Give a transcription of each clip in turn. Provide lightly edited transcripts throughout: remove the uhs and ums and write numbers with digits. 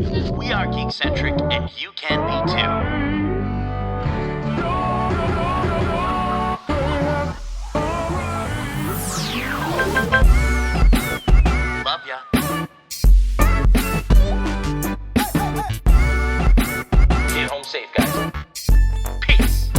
We are Geekcentric, and you can be too. Love ya. Get home safe, guys. Peace.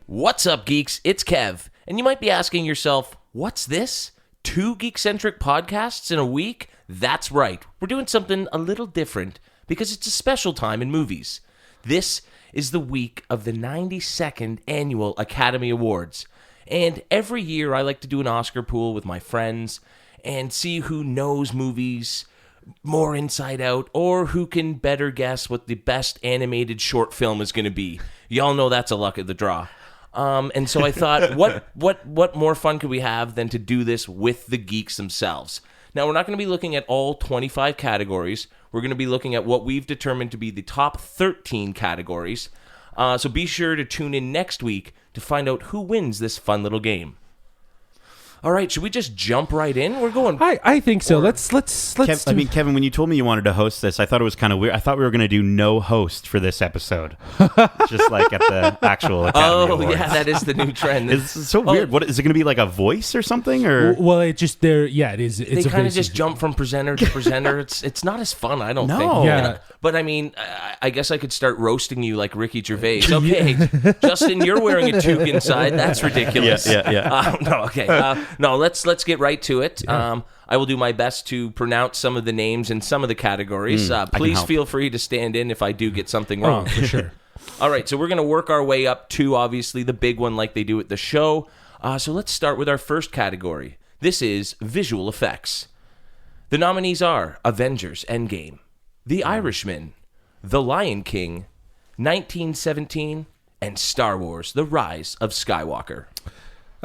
What's up, geeks? It's Kev. And you might be asking yourself, what's this? 2 Geekcentric podcasts in a week? That's right. We're doing something a little different because it's a special time in movies. This is the week of the 92nd Annual Academy Awards. And every year I like to do an Oscar pool with my friends and see who knows movies more inside out or who can better guess what the best animated short film is going to be. Y'all know that's a luck of the draw. And so I thought, what more fun could we have than to do this with the geeks themselves? Now, we're not going to be looking at all 25 categories. We're going to be looking at what we've determined to be the top 13 categories. So be sure to tune in next week to find out who wins this fun little game. All right, should we just jump right in? We're going. I think so. Let's. Kevin, when you told me you wanted to host this, I thought it was kind of weird. I thought we were going to do no host for this episode, just like at the actual Academy Awards. Yeah, that is the new trend. It's so weird. What is it going to be, like a voice or something? Or it just there. Yeah, it is. They kind of just jump from presenter to presenter. It's not as fun, I don't think. Yeah. But I mean, I guess I could start roasting you like Ricky Gervais. Okay, Justin, you're wearing a toque inside. That's ridiculous. Yeah. No, okay. No, let's get right to it. Yeah. I will do my best to pronounce some of the names in some of the categories. Please feel free to stand in if I do get something wrong. Oh, for sure. All right, so we're going to work our way up to, obviously, the big one like they do at the show. So let's start with our first category. This is visual effects. The nominees are Avengers Endgame, The Irishman, The Lion King, 1917, and Star Wars, The Rise of Skywalker.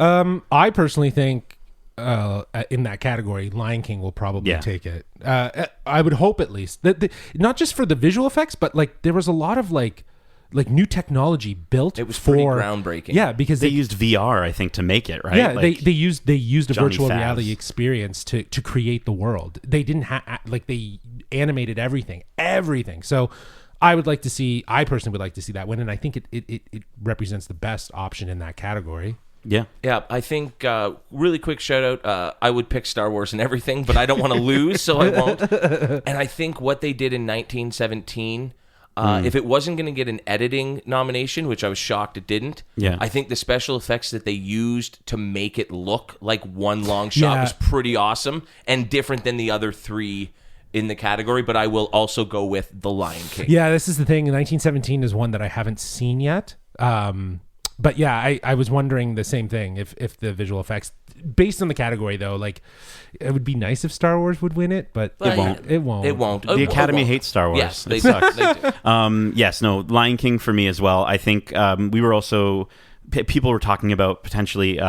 I personally think in that category, Lion King will probably take it. I would hope at least. Not just for the visual effects, but like there was a lot of like new technology built. It was pretty groundbreaking. Yeah, because they used VR, I think, to make it, right? Yeah, they used a Johnny virtual Faz. reality experience to create the world. They didn't they animated everything. So I personally would like to see that win, and I think it represents the best option in that category. Yeah, I think, really quick shout out, I would pick Star Wars and everything, but I don't want to lose, so I won't. And I think what they did in 1917, if it wasn't going to get an editing nomination, which I was shocked it didn't, I think the special effects that they used to make it look like one long shot was pretty awesome and different than the other 3 in the category, but I will also go with The Lion King. Yeah, this is the thing. 1917 is one that I haven't seen yet. But yeah, I was wondering the same thing. If the visual effects, based on the category though, like it would be nice if Star Wars would win it, but it won't. It won't. The Academy hates Star Wars. Yes, they suck. They do. Yes, no, Lion King for me as well. I think we were also people were talking about potentially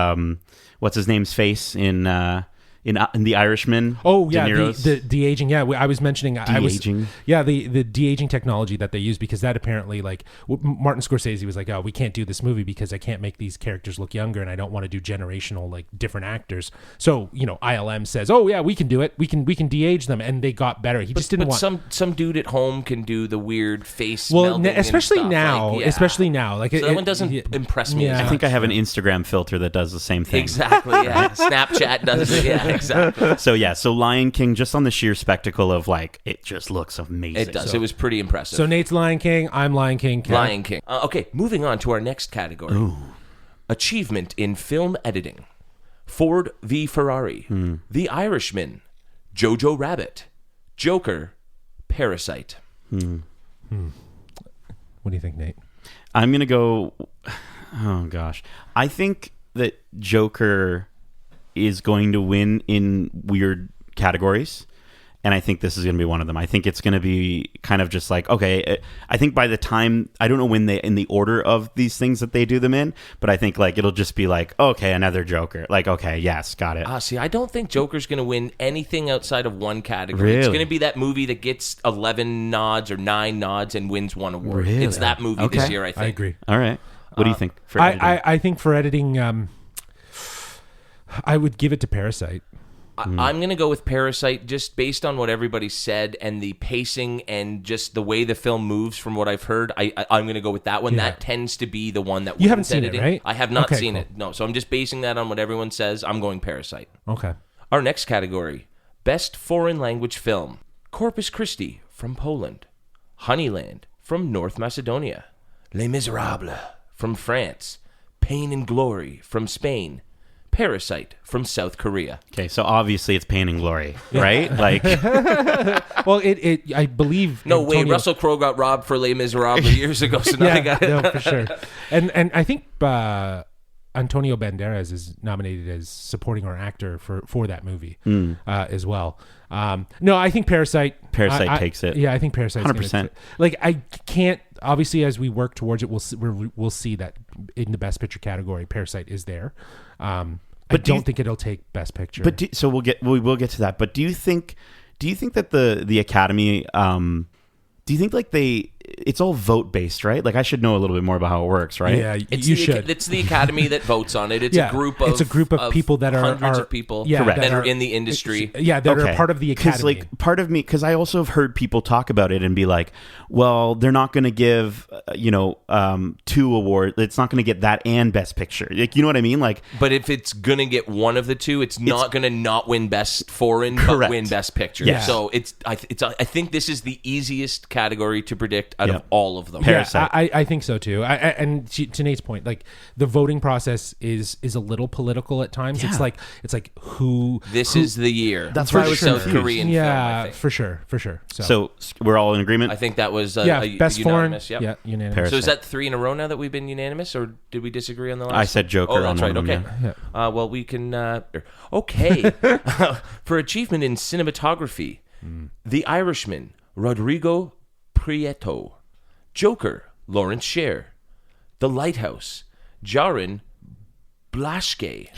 what's his name's face in The Irishman. Oh yeah, the de-aging. Yeah, I was mentioning de-aging. The de-aging technology that they use, because that apparently, like Martin Scorsese was like, oh, we can't do this movie because I can't make these characters look younger, and I don't want to do generational like different actors. So ILM says, oh yeah, we can do it. We can de-age them, and they got better. He just didn't want some dude at home can do the weird face. Especially now. Like so that one doesn't impress me. Yeah. I think I have an Instagram filter that does the same thing. Exactly. Yeah. Snapchat does it. Yeah. Exactly. So Lion King, just on the sheer spectacle of like, it just looks amazing. It does. It was pretty impressive. So Nate's Lion King. I'm Lion King. Lion King. Okay, moving on to our next category. Ooh. Achievement in film editing. Ford v Ferrari. The Irishman. Jojo Rabbit. Joker. Parasite. What do you think, Nate? I'm gonna go. Oh gosh, I think that Joker is going to win in weird categories, and I think this is going to be one of them. I think it's going to be kind of just like, okay, I think by the time, I don't know when in the order of these things that they do them in, but I think like it'll just be like, okay, another Joker. Like, okay, yes, got it. See, I don't think Joker's going to win anything outside of one category. Really? It's going to be that movie that gets 11 nods or 9 nods and wins 1 award. Really? It's that movie this year, I think. I agree. All right. What do you think for editing? I think for editing, I would give it to Parasite. I'm going to go with Parasite just based on what everybody said and the pacing and just the way the film moves from what I've heard. I'm going to go with that one. Yeah. That tends to be the one that You haven't wins seen it, editing. right? I have not Okay, seen cool. it. No, so I'm just basing that on what everyone says. I'm going Parasite. Okay. Our next category, Best Foreign Language Film. Corpus Christi from Poland. Honeyland from North Macedonia. Les Miserables from France. Pain and Glory from Spain. Parasite from South Korea. Okay, so obviously it's Pain and Glory, right? Like, Well, I believe. No way, Antonio- Russell Crowe got robbed for Les Miserables years ago, so now Yeah, they got it. no, for sure. And I think Antonio Banderas is nominated as supporting or actor for that movie as well. No, I think Parasite. Parasite takes it. Yeah, I think Parasite. 100%. Like, I can't. Obviously, as we work towards it, we'll see that in the Best Picture category, Parasite is there. I don't think it'll take Best Picture. but so we will get to that. But do you think that the Academy, do you think like it's all vote based, right? Like I should know a little bit more about how it works, right? yeah, It's you the, should. It's the Academy that votes on it. It's Yeah, a group it's a group of people that are- hundreds are- of people yeah, Correct. that that are are- in the industry. Yeah, that are part of the Because Academy. like part of me, because I also have heard people talk about it and be like, well, they're not going to give 2 awards. It's not going to get that and Best Picture. Like, you know what I mean? Like, But if it's gonna get one of the two, it's not gonna not win Best Foreign, but Correct. win Best Picture. Yeah. So I think this is the easiest category to predict out Yeah. of all of them. Parasite. Yeah, I think so too. And to Nate's point, like the voting process is a little political at times. Yeah. It's like who This is the year. That's for why I was South confused. Korean film. yeah, I think. for sure. so we're all in agreement. I think that was Yeah, Best Foreign. unanimous. Yep. Yeah, unanimous. Parasite. So is that 3 in a row now that we've been unanimous, or did we disagree on the last? I said Joker Oh, on that's one right. of them, Okay. yeah. Well, we can. Okay. For achievement in cinematography, The Irishman, Rodrigo Prieto. Joker, Lawrence Sher. The Lighthouse, Jaron Blaschke.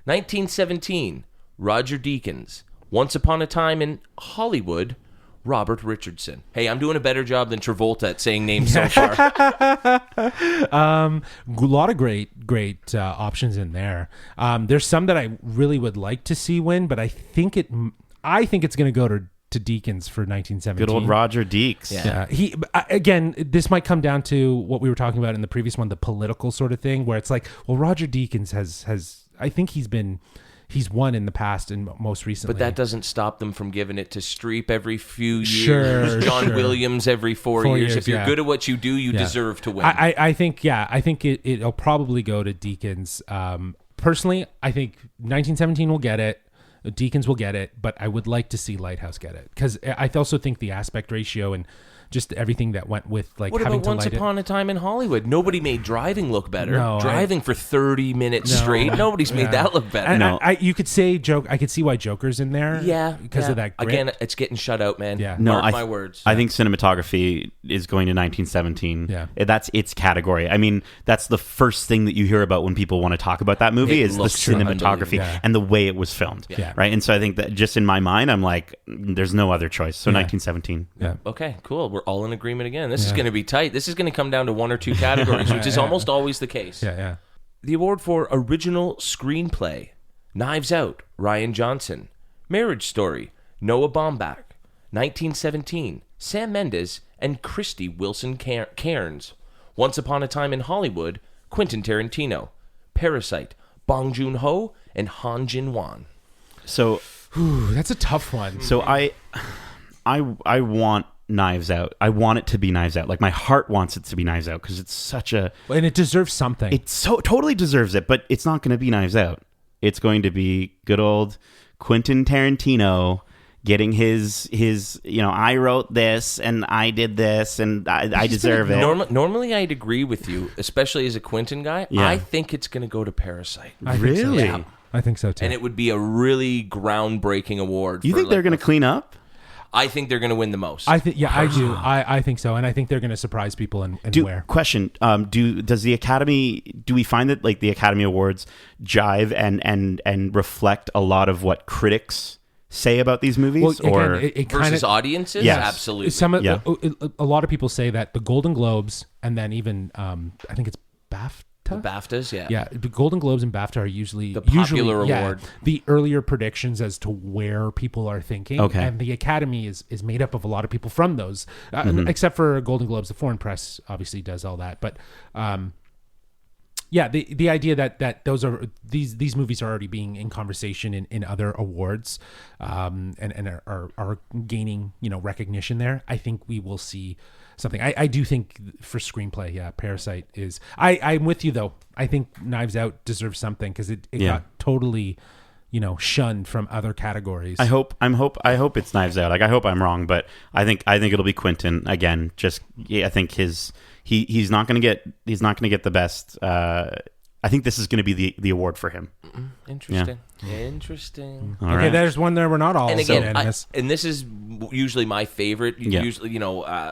1917, Roger Deakins. Once Upon a Time in Hollywood, Robert Richardson. Hey, I'm doing a better job than Travolta at saying names so far. A lot of great options in there. There's some that I really would like to see win, but I think it's going to go to Deakins for 1917. Good old Roger Deeks. Yeah. He again. This might come down to what we were talking about in the previous one, the political sort of thing, where it's like, well, Roger Deakins has. I think he's won in the past and most recently. But that doesn't stop them from giving it to Streep every few years, Sure, John sure. Williams every 4 4 years. years, If you're yeah. good at what you do, you Yeah. deserve to win. I think it'll probably go to Deakins. Personally, I think 1917 will get it. Deakins will get it, but I would like to see Lighthouse get it because I also think the aspect ratio and just everything that went with like What having about to Once light Upon a Time in Hollywood? Nobody made driving look better. No, driving for 30 minutes No. straight. Nobody's made Yeah. that look better. And No. you could say I could see why Joker's in there. because yeah. of that. Grit. Again, it's getting shut out, man. Yeah. No, Mark my words. I think cinematography is going to 1917. Yeah. That's its category. I mean, that's the first thing that you hear about when people want to talk about that movie It is the looks cinematography unbelievable. Yeah. and the way it was filmed. Yeah. Right. And so I think that just in my mind, I'm like, there's no other choice. So 1917. Yeah. Okay, cool. We're all in agreement again. This is Yeah. going to be tight. This is going to come down to 1 or 2 categories, which is almost always the case. Yeah. The award for Original Screenplay. Knives Out, Ryan Johnson. Marriage Story, Noah Baumbach. 1917, Sam Mendes and Christy Wilson Cairns. Once Upon a Time in Hollywood, Quentin Tarantino. Parasite, Bong Joon-ho and Han Jin-won. So, Ooh, that's a tough one. so I want Knives Out. I want it to be Knives Out. Like my heart wants it to be Knives Out because it's such a. And it deserves something. It so totally deserves it, but it's not going to be Knives Out. It's going to be good old Quentin Tarantino getting his I wrote this and I did this and I deserve it. Normally, I'd agree with you, especially as a Quentin guy. Yeah. I think it's going to go to Parasite. I think so, Really? too. I think so too. And it would be a really groundbreaking award. You for, think they're going to clean up? I think they're going to win the most. I think, yeah, I do. I think so, and I think they're going to surprise people and where. Question: does the Academy? Do we find that like the Academy Awards jive and reflect a lot of what critics say about these movies? Well, or again, it Versus kinda, audiences? Yes. Absolutely. a lot of people say that the Golden Globes and then even I think it's BAFTA. BAFTA. The BAFTAs, yeah. Yeah, the Golden Globes and BAFTA are usually The popular award. the earlier predictions as to where people are thinking. Okay. And the Academy is made up of a lot of people from those, except for Golden Globes. The foreign press obviously does all that, but yeah, the idea that those are these movies are already being in conversation in other awards, and are gaining recognition there. I think we will see something. I do think for screenplay, yeah, Parasite is. I'm with you though. I think Knives Out deserves something because it got totally shunned from other categories. I hope it's Knives Out. Like, I hope I'm wrong, but I think it'll be Quentin again. I think he's not going to get the best. I think this is going to be the award for him. Interesting. Interesting. All okay, right. there's one there. We're not all And again, unanimous. and this is usually my favorite. Yeah. Usually,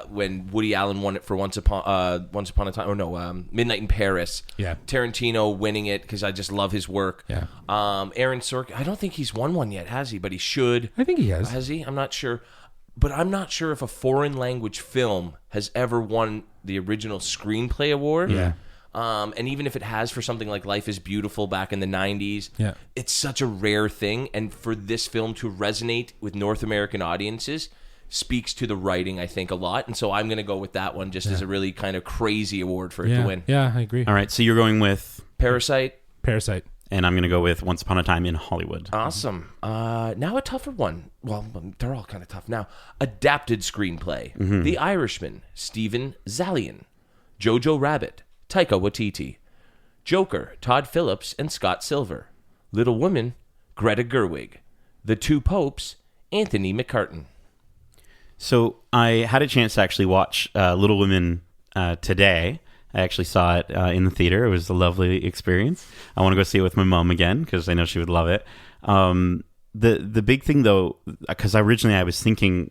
when Woody Allen won it for Once Upon a Time, or no, Midnight in Paris. Yeah. Tarantino winning it because I just love his work. Yeah. Aaron Sorkin. I don't think he's won one yet, has he? But he should. I think he has. Has he? I'm not sure. But I'm not sure if a foreign language film has ever won the original screenplay award. Yeah. And even if it has for something like Life is Beautiful back in the 90s, Yeah. it's such a rare thing. And for this film to resonate with North American audiences speaks to the writing, I think, a lot. And so I'm going to go with that one just as a really kind of crazy award for it to win. Yeah, I agree. All right, so you're going with, Parasite. Parasite. and I'm going to go with Once Upon a Time in Hollywood. Awesome. Now a tougher one. Well, they're all kind of tough now. Adapted screenplay. The Irishman, Stephen Zalian. Jojo Rabbit, Taika Waititi. Joker, Todd Phillips and Scott Silver. Little Women, Greta Gerwig. The Two Popes, Anthony McCartan. So I had a chance to actually watch Little Women today. I actually saw it in the theater. It was a lovely experience. I want to go see it with my mom again because I know she would love it. The big thing though, because originally I was thinking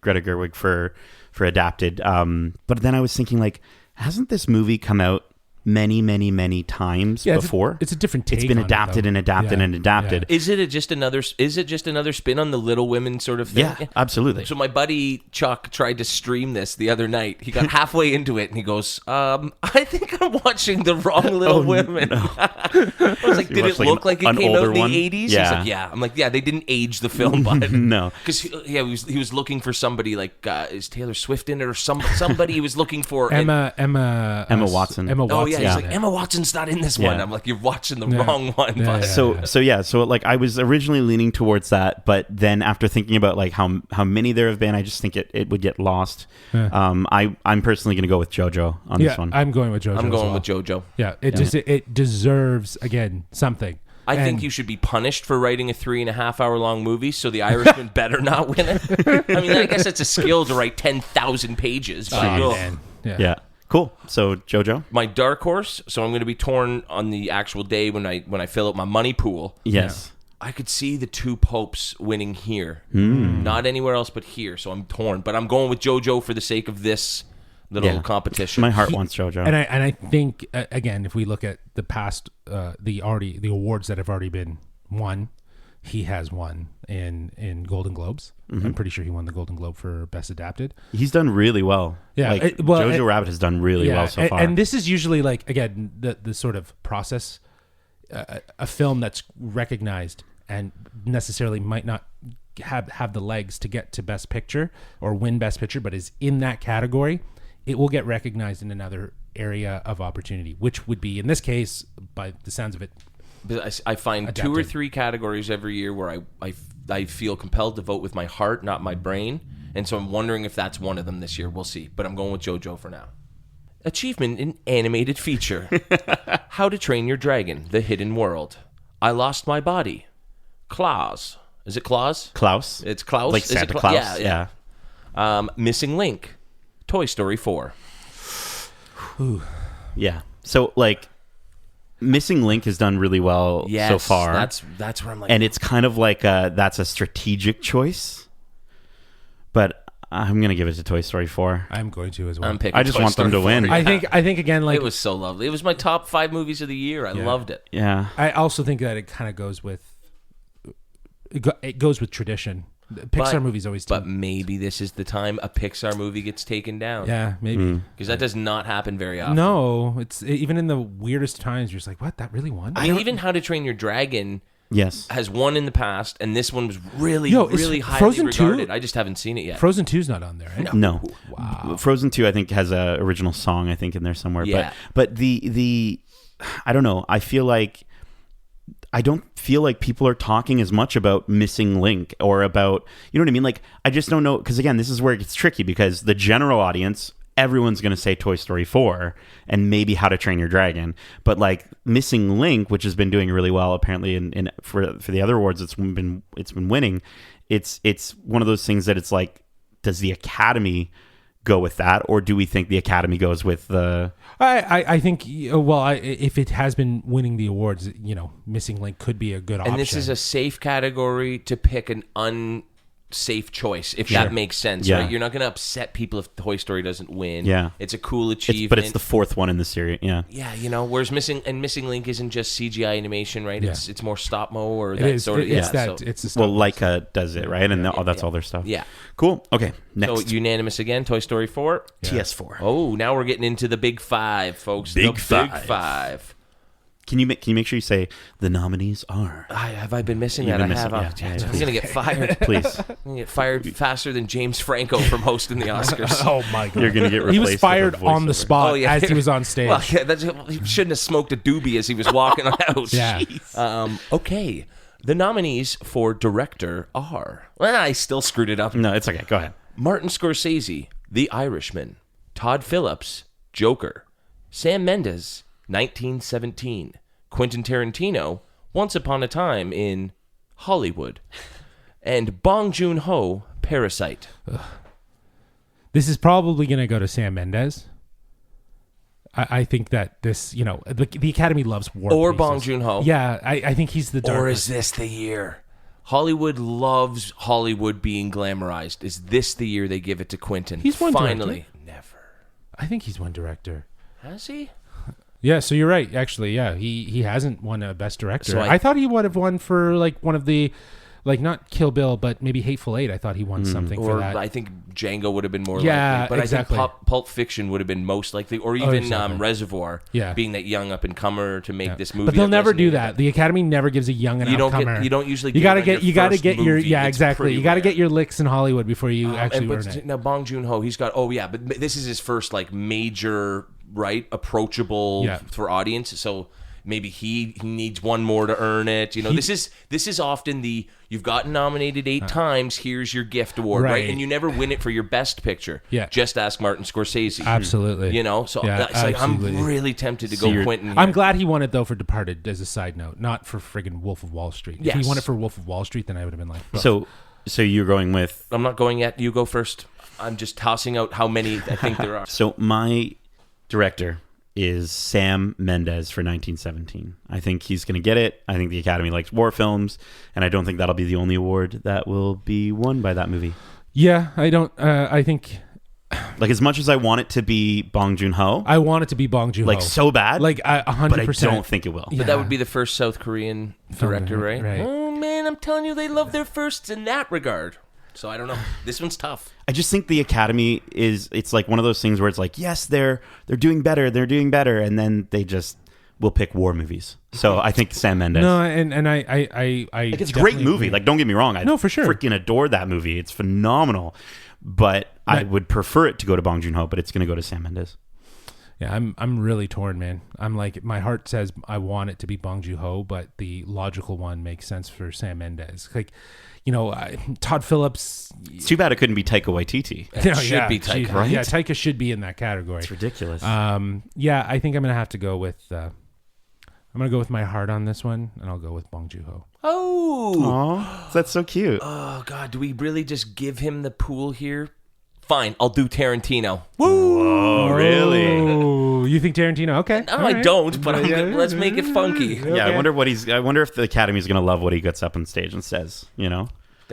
Greta Gerwig for adapted, but then I was thinking, like, hasn't this movie come out many times before? It's a different take. It's been on adapted it, and adapted and adapted. Is it just another spin on the Little Women sort of thing? Yeah, absolutely. So my buddy Chuck tried to stream this the other night. He got halfway into it and he goes, I think I'm watching the wrong Little Women. I was like, did it look like it came out in the 80s? Yeah. He's like, yeah. I'm like, yeah, they didn't age the film, but No. because he was looking for somebody like, is Taylor Swift in it or somebody he was looking for? Emma Watson. Emma Watson. Oh yeah, he's Yeah. like, Emma Watson's not in this Yeah. one. I'm like, you're watching the wrong one. Yeah, But yeah. So like I was originally leaning towards that, but then after thinking about like how many there have been, I just think it would get lost. Yeah. I'm personally going to go with JoJo on this one. I'm going with JoJo. I'm as going well. with JoJo. Yeah, it deserves again something. I think you should be punished for writing a 3.5 hour long movie, so the Irishman better not win it. I mean, I guess it's a skill to write 10,000 pages. But ugh. Yeah. Cool. So JoJo. My dark horse, so I'm going to be torn on the actual day when I fill out my money pool. Yes. I could see the Two Popes winning here. Not anywhere else but here, so I'm torn. But I'm going with JoJo for the sake of this little competition. My heart wants JoJo. And I think again, if we look at the past, the awards that have already been won, he has won in Golden Globes. I'm pretty sure he won the Golden Globe for Best Adapted. He's done really well. Yeah, Like, Jojo Rabbit has done really well so far. And this is usually like, again, the sort of process, a film that's recognized and necessarily might not have the legs to get to Best Picture or win Best Picture, but is in that category, it will get recognized in another area of opportunity, which would be, in this case, by the sounds of it, But I find Adapted. 2 or 3 categories every year where I feel compelled to vote with my heart, not my brain. And so I'm wondering if that's one of them this year. We'll see. But I'm going with JoJo for now. Achievement in animated feature. How to Train Your Dragon, The Hidden World. I Lost My Body. Klaus. Is it Klaus? Klaus. It's Klaus? Like Is it Santa Kla- Claus. Yeah. Missing Link. Toy Story 4. Yeah. So like Missing Link has done really well Yes, so far. That's where I'm like... And it's kind of like that's a strategic choice. But I'm going to give it to Toy Story 4. I'm going to as well. I'm picking I just Toy want them Story to win. 4. I think again, like, It was so lovely. It was my top 5 movies of the year. I loved it. Yeah. I also think that it kind of goes with it goes with tradition. Pixar movies always do. But maybe this is the time a Pixar movie gets taken down. Yeah, maybe. Because that does not happen very often. No, it's even in the weirdest times, you're just like, what? That really won? I mean, even How to Train Your Dragon Yes. has won in the past, and this one was really highly Frozen 2 regarded. I just haven't seen it yet. Frozen 2's not on there, right? No. Wow. Frozen 2, I think, has a original song, I think, in there somewhere. Yeah. But the I don't know. I don't feel like people are talking as much about Missing Link or about, you know what I mean? Like, I just don't know. Because, again, this is where it gets tricky because the general audience, everyone's going to say Toy Story 4 and maybe How to Train Your Dragon. But, like, Missing Link, which has been doing really well, apparently, for the other awards it's been winning, it's one of those things that it's like, does the Academy go with that, or do we think the Academy goes with the... I think, if it has been winning the awards, Missing Link could be a good option. And this is a safe category to pick an unsafe choice, if that makes sense, Yeah. right? You're not going to upset people if Toy Story doesn't win. Yeah. It's a cool achievement. but it's the fourth one in the series, yeah. Yeah, whereas Missing Link isn't just CGI animation, right? Yeah. It's more stop-mo or It that is. sort of... It's yeah, that. so, It's the stuff. Well, Leica does it, right? And that's all their stuff. yeah. Cool. Okay, next. So unanimous again, Toy Story 4? TS4. Oh, now we're getting into the big five, folks. Big the five. Big five. Can you make sure you say the nominees are? Have I been missing You've that? been I have. missing- yeah. I'm going to get fired. Please. I'm going to get fired faster than James Franco from hosting the Oscars. Oh my god! You're going to get replaced He was fired with a on the voiceover. spot as he was on stage. Well, yeah, he shouldn't have smoked a doobie as he was walking out. Yeah. Okay. The nominees for director are... Well, I still screwed it up. No, it's okay. Go ahead. Martin Scorsese, The Irishman. Todd Phillips, Joker. Sam Mendes, 1917. Quentin Tarantino, Once Upon a Time in Hollywood. And Bong Joon-ho, Parasite. This is probably going to go to Sam Mendes. I think that this, the Academy loves war. Or pieces. Bong Joon-ho. Yeah, I think he's the darker. Or is this the year? Hollywood loves Hollywood being glamorized. Is this the year they give it to Quentin? He's one Finally. director. Never. I think he's one director. Has he? Yeah, so you're right. Actually, yeah, he hasn't won a Best Director. So I thought he would have won for like one of the, like not Kill Bill, but maybe Hateful Eight. I thought he won something for Or that. I think Django would have been more Yeah, likely. But exactly. I think Pulp Fiction would have been most likely. Or even exactly. Reservoir, Yeah. being that young up-and-comer to make this movie. But they'll that never do resonated. that. The Academy never gives a young and You don't upcomer. get. You don't usually. You gotta give it on get. You gotta first get your. movie. Yeah, It's exactly. pretty You gotta rare. get your licks in Hollywood before you actually earn it. Now Bong Joon-ho, he's got. Oh yeah, but this is his first like major, right, approachable Yeah. for audience. So maybe he needs one more to earn it. This is often the you've gotten nominated 8 times. Here's your gift award, right? Right. And you never win it for your best picture. Yeah. Just ask Martin Scorsese. Absolutely. So Yeah, that's like absolutely. I'm really tempted to go Quentin. Here. I'm glad he won it though for Departed. As a side note, not for friggin' Wolf of Wall Street. If Yes. he won it for Wolf of Wall Street, then I would have been like, So you're going with... I'm not going yet. You go first. I'm just tossing out how many I think there are. So my director is Sam Mendes for 1917. I think he's going to get it. I think the Academy likes war films, and I don't think that'll be the only award that will be won by that movie. yeah, I don't. I think Like, as much as I want it to be Bong Joon-ho, I want it to be Bong Joon-ho. like, so bad, like 100%. but I don't think it will. Yeah. But that would be the first South Korean director, right? right. Oh man, I'm telling you, they love their firsts in that regard. So I don't know. This one's tough. I just think the Academy it's like one of those things where it's like, yes, they're doing better, and then they just will pick war movies. So I think Sam Mendes. No, and I Like, it's a great movie. Like, don't get me wrong. I No, for sure. freaking adore that movie. It's phenomenal. But I would prefer it to go to Bong Joon-ho, but it's going to go to Sam Mendes. Yeah, I'm really torn, man. I'm like, my heart says I want it to be Bong Joon-ho, but the logical one makes sense for Sam Mendes. Like, Todd Phillips. It's too bad it couldn't be Taika Waititi. Should be Taika, right? Yeah, Taika should be in that category. It's ridiculous. Yeah, I think I'm gonna have to go with. I'm gonna go with my heart on this one, and I'll go with Bong Joon-ho. Oh. Aw, that's so cute. Oh God, do we really just give him the pool here? Fine, I'll do Tarantino. Oh, really? Oh, you think Tarantino? Okay. No, All I right. don't. But let's make it funky. Yeah, I wonder if the Academy's going to love what he gets up on stage and says, They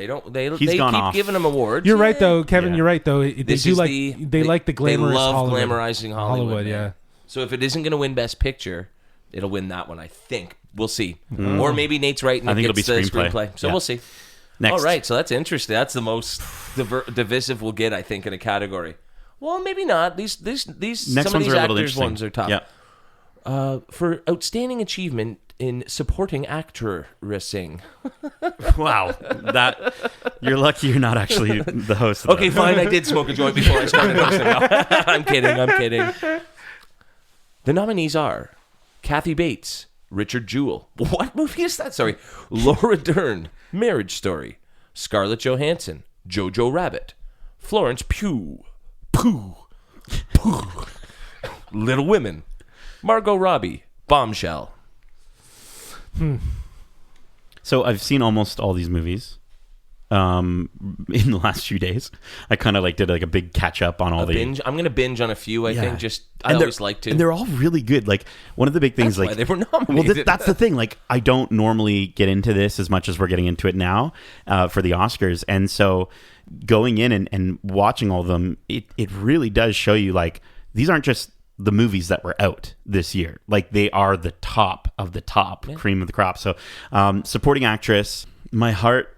don't. They He's keep gone off. giving him awards. You're right, though, Kevin. Yeah. You're right, though. They This do is like the- they like the glamorous. They love Hollywood. glamorizing Hollywood. Yeah. man. So if it isn't going to win Best Picture, it'll win that one. I think we'll see. Or maybe Nate's right and I it think it'll gets be the screenplay. screenplay. So Yeah. we'll see. Next. All right, so that's interesting. That's the most divisive we'll get, I think, in a category. Well, maybe not. These Next some of ones these are a little actors interesting. ones are tough. Yeah. For outstanding achievement in supporting actressing. Wow. You're lucky you're not actually the host of Okay, that. fine. I did smoke a joint before I started hosting. No, I'm kidding. The nominees are Kathy Bates, Richard Jewell. What movie is that? Sorry. Laura Dern, Marriage Story. Scarlett Johansson, Jojo Rabbit. Florence Pugh, Little Women. Margot Robbie, Bombshell. So I've seen almost all these movies in the last few days. I kind of did a big catch up on all the Binge. I'm going to binge on a few, I think. I And always like to. And they're all really good. One of the big things, That's why they were well, nominated. that's the thing. I don't normally get into this as much as we're getting into it now for the Oscars. And so going in and watching all of them, it really does show you, these aren't just the movies that were out this year. They are the top of the top, cream of the crop. So supporting actress, my heart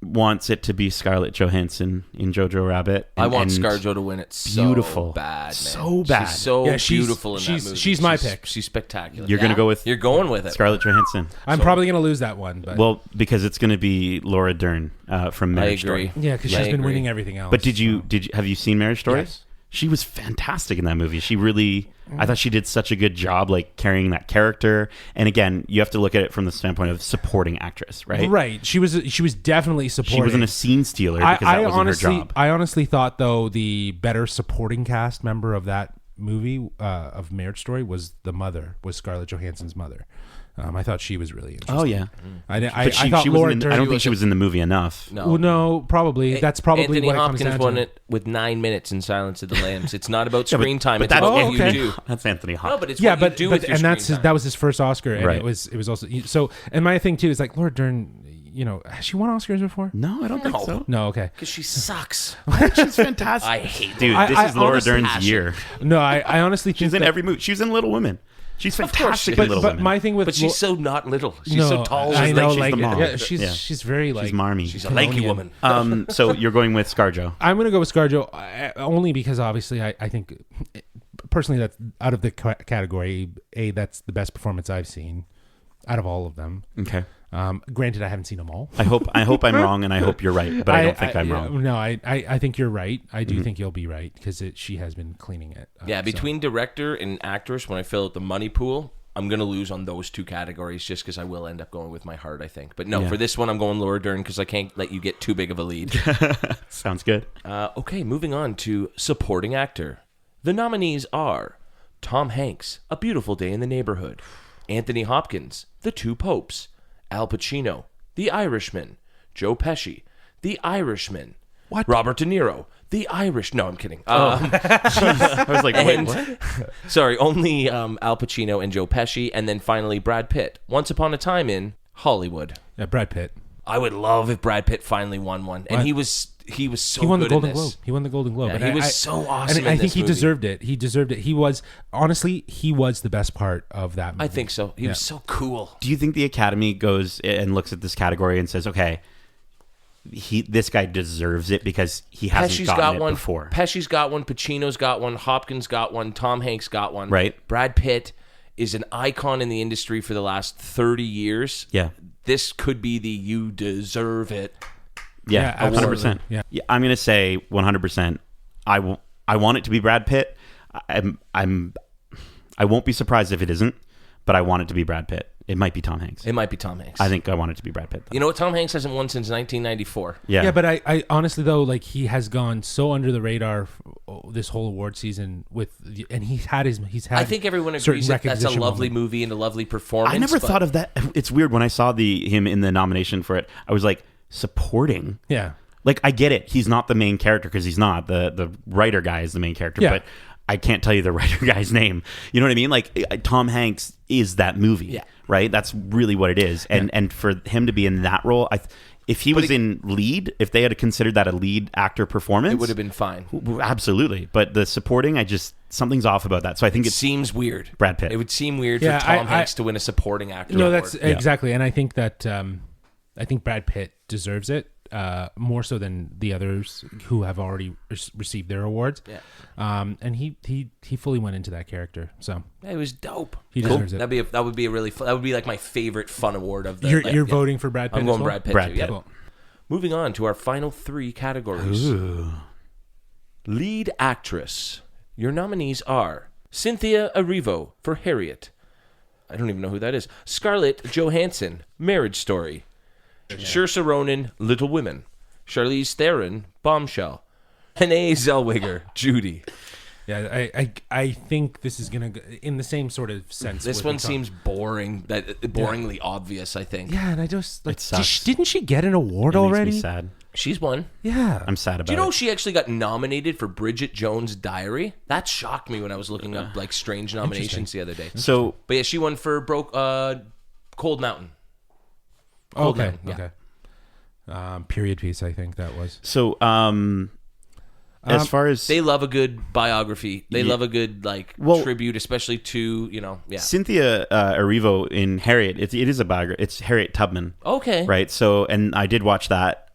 wants it to be Scarlett Johansson in Jojo Rabbit. I want ScarJo to win it so beautiful. bad, man. So bad. She's so Yeah, she's- beautiful in she's- that movie. she's my pick. She's spectacular. You're going to go with You're going with it. Scarlett Johansson. I'm probably going to lose that one. But Well, because it's going to be Laura Dern from I Marriage agree. Story. yeah, because I she's been agree. winning everything else. But have you seen Marriage Story? Yes. She was fantastic in that movie. She really, I thought she did such a good job, carrying that character. And again, you have to look at it from the standpoint of supporting actress, right? Right. She was definitely supporting. She wasn't a scene stealer because that wasn't honestly, her job. I honestly thought, though, the better supporting cast member of that movie of Marriage Story was Scarlett Johansson's mother. I thought she was really interesting. Oh yeah, I but she thought wasn't Laura in, Dern. I don't think she was in the movie enough. No. Well, no, probably. That's probably Anthony what Hopkins it comes down won to. it with 9 minutes in Silence of the Lambs. It's not about screen time. But It's that's, about what okay. you do. that's Anthony No, Hopkins. but it's Yeah, what but you do with your and screen time. that was his first Oscar, and Right. it was also so. And my thing too is Laura Dern. Has she won Oscars before? No, I don't think so. No, okay. Because she sucks. She's fantastic. I hate Dude, I- this I is Laura honestly- Dern's year. No, I honestly think She's in that- every movie. She was in Little Women. She's course fantastic she in is. Little but Women. my thing with But she's so not little. She's no, so tall. I She's know, she's the mom. yeah, she's very she's marmy. She's a lanky Colonial. woman. So you're going with ScarJo. I'm going to go with ScarJo only because obviously I think personally that's out of the category that's the best performance I've seen out of all of them. Okay. Granted, I haven't seen them all. I hope I'm wrong, and I hope you're right, but I don't think I'm wrong. No, I think you're right. I do think you'll be right because she has been cleaning it. Yeah, so. between director and actress, when I fill out the money pool, I'm going to lose on those two categories just because I will end up going with my heart, I think. But no, Yeah. for this one, I'm going Laura Dern because I can't let you get too big of a lead. Sounds good. Okay, moving on to supporting actor. The nominees are Tom Hanks, A Beautiful Day in the Neighborhood, Anthony Hopkins, The Two Popes, Al Pacino, The Irishman, Joe Pesci, The Irishman, What? Robert De Niro, The Irish. No, I'm kidding. I was like, wait, And- what? Sorry, only Al Pacino and Joe Pesci, and then finally Brad Pitt. Once Upon a Time in Hollywood. Yeah, Brad Pitt. I would love if Brad Pitt finally won one, and What? he was so He won the good Golden in Globe. this. He won the Golden Globe. Yeah, And he was I- so awesome And in I think this he movie. deserved it. He deserved it. He was honestly the best part of that movie. I think so. He was so cool. Do you think the Academy goes and looks at this category and says, okay, this guy deserves it because he hasn't Pesci's gotten got it one. before? Pesci's got one. Pacino's got one. Hopkins got one. Tom Hanks got one. Right. Brad Pitt is an icon in the industry for the last 30 years. Yeah. This could be the you deserve it. Yeah, Yeah, absolutely. 100%. Yeah. I'm going to say 100%. I want it to be Brad Pitt. I won't be surprised if it isn't, but I want it to be Brad Pitt. It might be Tom Hanks. It might be Tom Hanks. I think I want it to be Brad Pitt, though. You know what? Tom Hanks hasn't won since 1994. Yeah. Yeah, but I honestly though, he has gone so under the radar this whole award season and he's had. I think everyone certain agrees that that's a recognition lovely moment. movie and a lovely performance. I never but thought of that. It's weird when I saw him in the nomination for it. I was like, supporting. Yeah. I get it. He's not the main character because he's not. The writer guy is the main character, Yeah. but I can't tell you the writer guy's name. You know what I mean? Tom Hanks is that movie, Yeah. right? That's really what it is. And for him to be in that role, if he was in lead, if they had considered that a lead actor performance, it would have been fine. absolutely. But the supporting, something's off about that. So I think It it's seems weird. Brad Pitt. It would seem weird Yeah, for Tom I- Hanks to win a supporting actor No, award. that's exactly, and I think that I think Brad Pitt deserves it. more so than the others who have already received their awards. Yeah. And he fully went into that character. So It was dope. he deserves it. That would be a really fun, that would be like my favorite fun award of the. You're voting for Brad Pitt. I'm going as well? Brad Pitt. Brad too, Pitt. yeah. Cool. Moving on to our final 3 categories. Ooh. Lead actress. Your nominees are Cynthia Erivo for Harriet. I don't even know who that is. Scarlett Johansson, Marriage Story. Saoirse Ronan, Little Women. Charlize Theron, Bombshell. Renee Zellweger, Judy. Yeah, I think this is gonna go in the same sort of sense. This one seems boring, boringly obvious, I think. Yeah, and I just like. It sucks. Didn't she get an award It already? makes me sad. She's won. Yeah, I'm sad about Do you know it. she actually got nominated for Bridget Jones' Diary? That shocked me when I was looking up like strange nominations the other day. So But yeah, she won for Cold Mountain. okay, Mountain, yeah. okay. Period piece, I think that was. so as far as They love a good biography. They love a good Well- tribute, especially to Cynthia Erivo in Harriet, it is a biography. It's Harriet Tubman. Okay. Right. So, and I did watch that.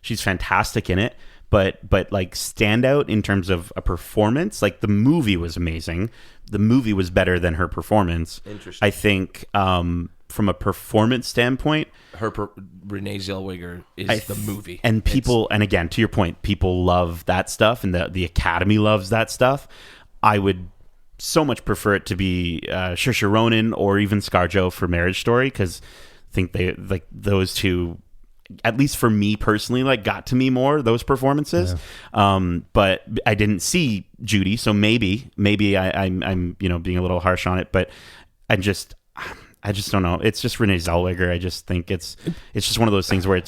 She's fantastic in it, but like standout in terms of a performance, like the movie was amazing. The movie was better than her performance. Interesting. I think from a performance standpoint, Renee Zellweger is the movie, and people, and again, to your point, people love that stuff, and the Academy loves that stuff. I would so much prefer it to be Saoirse Ronan or even ScarJo for Marriage Story, because I think they like those two, at least for me personally, like got to me more, those performances. But I didn't see Judy, so maybe I'm being a little harsh on it, but I just don't know. It's just Renee Zellweger. I just think it's just one of those things where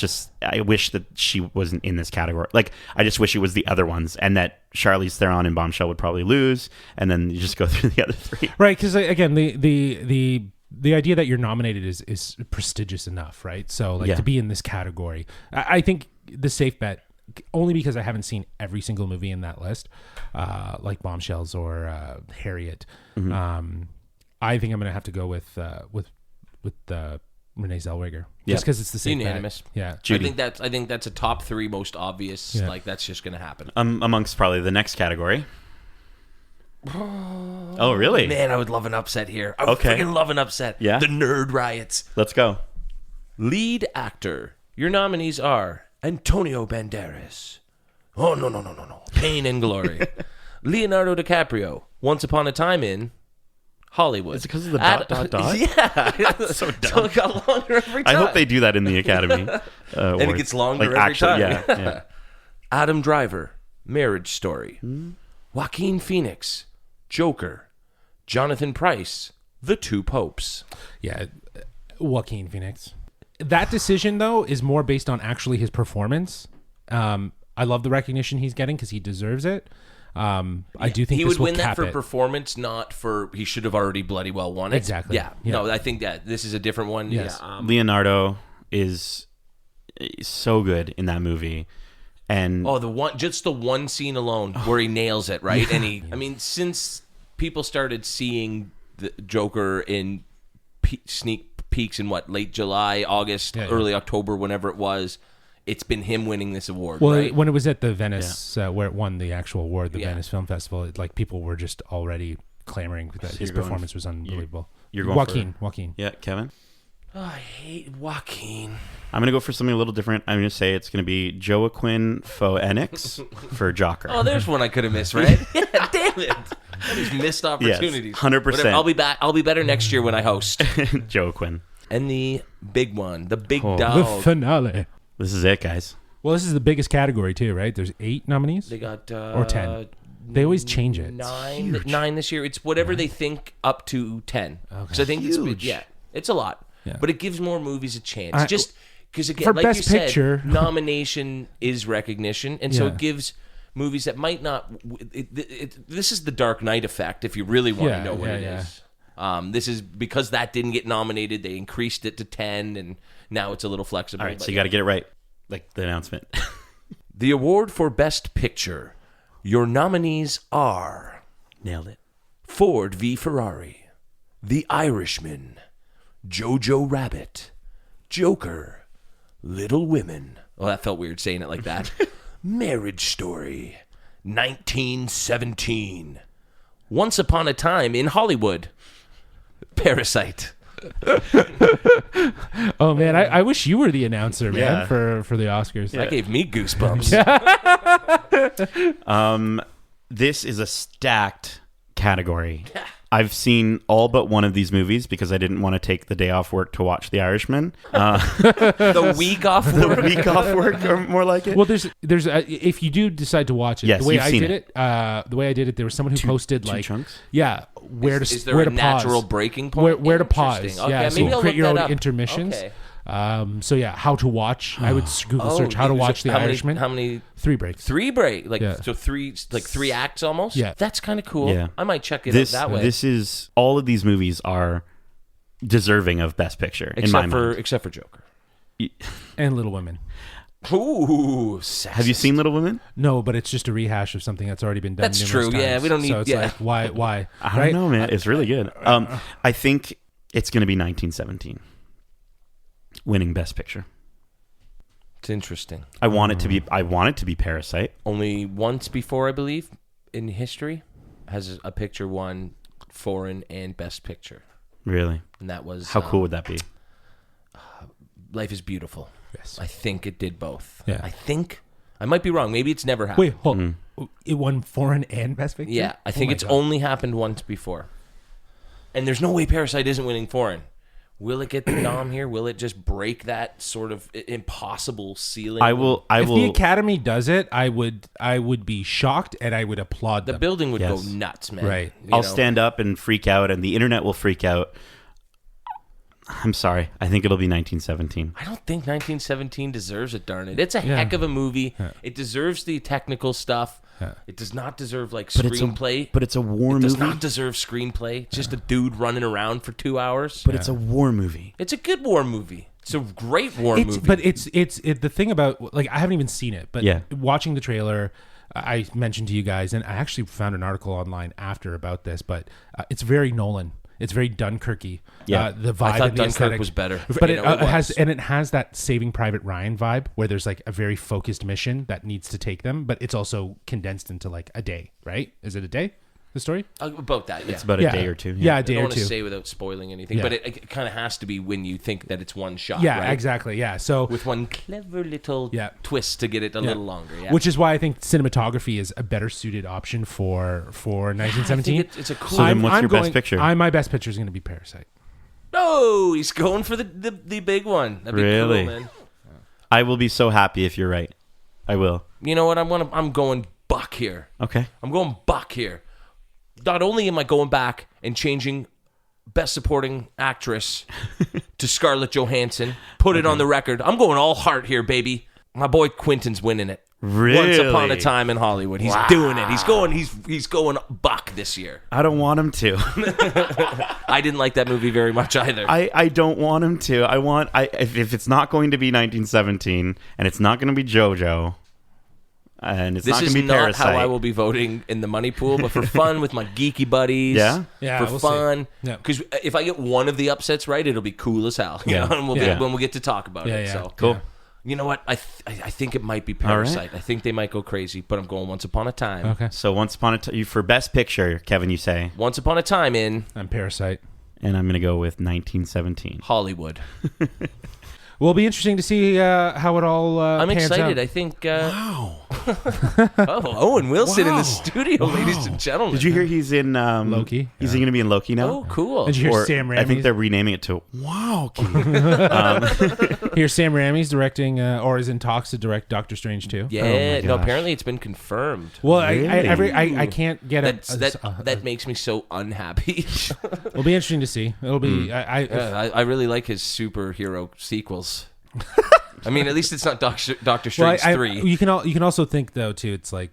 I wish that she wasn't in this category. Like, I just wish it was the other ones, and that Charlize Theron and Bombshell would probably lose, and then you just go through the other 3. Right, because again, the idea that you're nominated is prestigious enough, right? So to be in this category, I think the safe bet, only because I haven't seen every single movie in that list, like Bombshells or Harriet. I think I'm going to have to go with Renee Zellweger, just because it's the same. Unanimous. Bet. Yeah, Judy. I think that's a top 3 most obvious. Yeah. Like that's just gonna happen. Amongst probably the next category. Oh, really? Man, I would love an upset here. I would freaking love an upset. Yeah? The nerd riots. Let's go. Lead actor. Your nominees are Antonio Banderas. Oh, no. Pain and Glory. Leonardo DiCaprio. Once Upon a Time in Hollywood. Is it because of the dot? Yeah. So dumb. So it got longer every time. I hope they do that in the Academy. And it gets longer every time. Yeah. Adam Driver. Marriage Story. Joaquin Phoenix. Joker. Jonathan Pryce. The Two Popes. yeah. Joaquin Phoenix. That decision though is more based on actually his performance. I love the recognition he's getting because he deserves it. I do think he this would will win that cap for it. perforse, not for he should have already bloody well won it. Exactly. Yeah. Yeah. No, I think that this is a different one. Yes. Yeah. Leonardo is so good in that movie. And Oh, the one scene alone where he nails it, right? And I mean, since people started seeing the Joker in sneak peeks in late July, August, early October, whenever it was, it's been him winning this award. Well, right? when it was at the Venice, where it won the actual award, the Venice Film Festival, people were just already clamoring that his performance was unbelievable. you're going Joaquin. yeah, Kevin? Oh, I hate Joaquin. I'm going to go for something a little different. I'm going to say it's going to be Joaquin Phoenix for Joker. Oh, there's one I could have missed, right? Yeah, damn it. I just missed opportunities. Yes, 100%. Whatever, I'll be back. I'll be better next year when I host. Joaquin. And the big one, the big The dog. finale. This is it, guys. Well, this is the biggest category too, right? There's 8 nominees. They got Or 10. They always change it. Nine this year. It's whatever they think up to 10. Okay. So I think Huge. it's a lot. Yeah. But it gives more movies a chance. Just because again, for like Best you Picture. said, nomination is recognition, and so Yeah. it gives movies that might not. This is the Dark Knight effect. If you really want to know what it is. This is because that didn't get nominated. They increased it to 10, and now it's a little flexible. All right, but so you got to get it right, like the announcement. The award for Best Picture. Your nominees are Nailed it. Ford v Ferrari, The Irishman, Jojo Rabbit, Joker, Little Women, Well, that felt weird saying it like that. Marriage Story, 1917. Once Upon a Time in Hollywood. Parasite. Oh man, I wish you were the announcer, man, Yeah. for the Oscars. That gave me goosebumps. This is a stacked category. I've seen all but one of these movies because I didn't want to take the day off work to watch The Irishman. The week off work. The week off work, or more like it. Well, there's if you do decide to watch it, Yes, the way you've I seen did it. the way I did it, there was someone who posted two like chunks? yeah, where to Is there where a to natural pause. breaking point? Where to pause. Interesting. Okay, Yeah, so maybe you I'll create look your own that up. intermissions. Okay. So yeah, how to watch. I would Google search how to watch The Irishman. How many? 3 breaks. 3 break, like Yeah. so 3 acts almost. Yeah. That's kind of cool. Yeah. I might check it This out that way. this is all of these movies are deserving of Best Picture in my mind. Except for Joker. And Little Women. Ooh, Have you seen Little Women? No, but it's just a rehash of something that's already been done. That's numerous true, yeah, times. we don't need- So it's yeah. like why? I right? don't know, man. It's really good. I think it's going to be 1917 winning Best Picture. It's interesting. I want it to be. I want it to be Parasite. Only once before, I believe, in history, has a picture won foreign and Best Picture, Really? and that was How cool would that be? Life is Beautiful. Yes. I think it did both. Yeah. I think I might be wrong. Maybe it's never happened. Wait, hold. It won foreign and Best Picture. Yeah, I think my it's God. only happened once before. And there's no way Parasite isn't winning foreign. Will it get the nom here? Will it just break that sort of impossible ceiling? I will. If the Academy does it, I would be shocked and I would applaud The them. building would Yes. go nuts, man. Right. You I'll know? stand up and freak out, and the internet will freak out. I'm sorry. I think it'll be 1917. I don't think 1917 deserves it, darn it. It's a heck of a movie. It deserves the technical stuff. It does not deserve like screenplay. But it's a war It does movie. not deserve screenplay. Just a dude running around for 2 hours. But it's a war movie. It's a good war movie. It's a great war It's movie. but it's the thing about like I haven't even seen it, but Yeah. watching the trailer, I mentioned to you guys, and I actually found an article online after about this, but it's very Nolan. It's very Dunkirky. Yeah. The vibe. I thought and the Dunkirk aesthetic. was better. But You it, know, it has was. and it has that Saving Private Ryan vibe where there's like a very focused mission that needs to take them, but it's also condensed into like a day. Right? Is it a day? The story? About that, yeah. It's about a day or two. Yeah, a I day don't or want to two. say without spoiling anything, Yeah. but it kind of has to be when you think that it's one shot. Yeah, right? exactly. Yeah. So With one clever little Yeah. twist to get it a little longer. Yeah. which is why I think cinematography is a better suited option for 1917. I think it's a cool. So then what's your best picture? My best picture is going to be Parasite. No, he's going for the big one. That'd be Really? cool, man. I will be so happy if you're right. I will. You know what? I'm going buck here. Okay. I'm going buck here. Not only am I going back and changing Best Supporting Actress to Scarlett Johansson, put it on the record. I'm going all heart here, baby. My boy Quentin's winning it. Really? Once Upon a Time in Hollywood. He's doing it. He's going buck this year. I don't want him to. I didn't like that movie very much either. I don't want him to. If it's not going to be 1917 and it's not going to be JoJo and it's This not going is to be not Parasite. how I will be voting in the money pool, but for fun with my geeky buddies. Yeah? Yeah, For we'll see. fun. Yeah. Because if I get one of the upsets right, it'll be cool as hell. You Yeah. know, and we'll Yeah. get, when we get to talk about Yeah, it. yeah. So Cool. You know what? I think it might be right. Parasite. I think they might go crazy, but I'm going Once Upon a Time. Okay. So Once Upon a Time, for Best Picture, Kevin, you say, Once Upon a Time in I'm Parasite. and I'm going to go with 1917. Hollywood. Well, it'll be interesting to see how it all I'm pans excited. out. I think. Wow. Owen Wilson in the studio, ladies and gentlemen. Did you hear he's in Loki? He's going to be in Loki now. Oh, cool. Did you hear Or Sam Raimi's? I think they're renaming it to Wow. Hear Sam Raimi's directing, or is in talks to direct Doctor Strange too. Yeah. No, gosh. apparently it's been confirmed. Well, Really? I can't get it. That makes me so unhappy. It'll be interesting to see. It'll be. I really like his superhero sequels. I mean, at least it's not Doctor Well, Strange 3. you can also think though too. It's like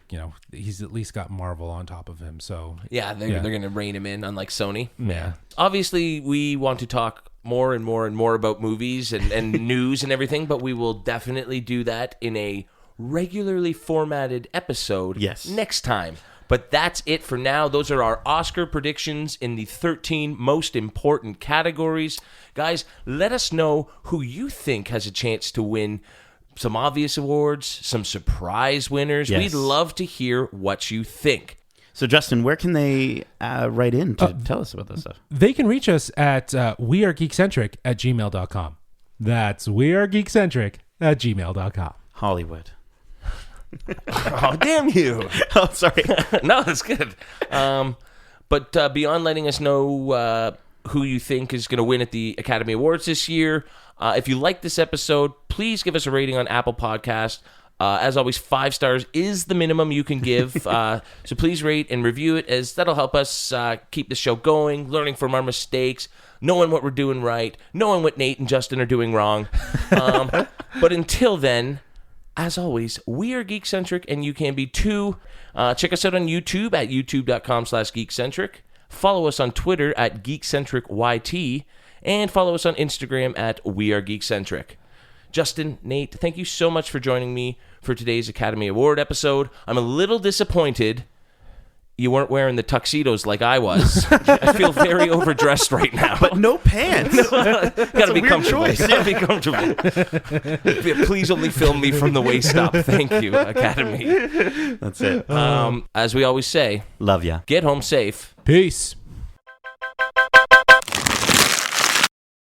he's at least got Marvel on top of him. So Yeah, they're going to rein him in, unlike Sony. yeah. Obviously, we want to talk more and more and more about movies and news and everything, but we will definitely do that in a regularly formatted episode Yes. next time. But that's it for now. Those are our Oscar predictions in the 13 most important categories. Guys, let us know who you think has a chance to win some obvious awards, some surprise winners. Yes. We'd love to hear what you think. So, Justin, where can they write in to tell us about this stuff? They can reach us at wearegeekcentric@gmail.com. That's wearegeekcentric@gmail.com. Hollywood. Oh, damn you. Oh, sorry. No, that's good. But beyond letting us know who you think is going to win at the Academy Awards this year, if you like this episode, please give us a rating on Apple Podcast. As always, 5 stars is the minimum you can give. So please rate and review it, as that'll help us keep the show going, learning from our mistakes, knowing what we're doing right, knowing what Nate and Justin are doing wrong. But until then, as always, we are Geekcentric, and you can be too. Check us out on YouTube at youtube.com/Geekcentric. Follow us on Twitter at GeekcentricYT, and follow us on Instagram at We Are Geekcentric. Justin, Nate, thank you so much for joining me for today's Academy Award episode. I'm a little disappointed you weren't wearing the tuxedos like I was. I feel very overdressed right now. But no pants. Gotta be comfortable. Choice. Gotta be comfortable. Please only film me from the waist up. Thank you, Academy. That's it. As we always say, Love ya. get home safe. Peace.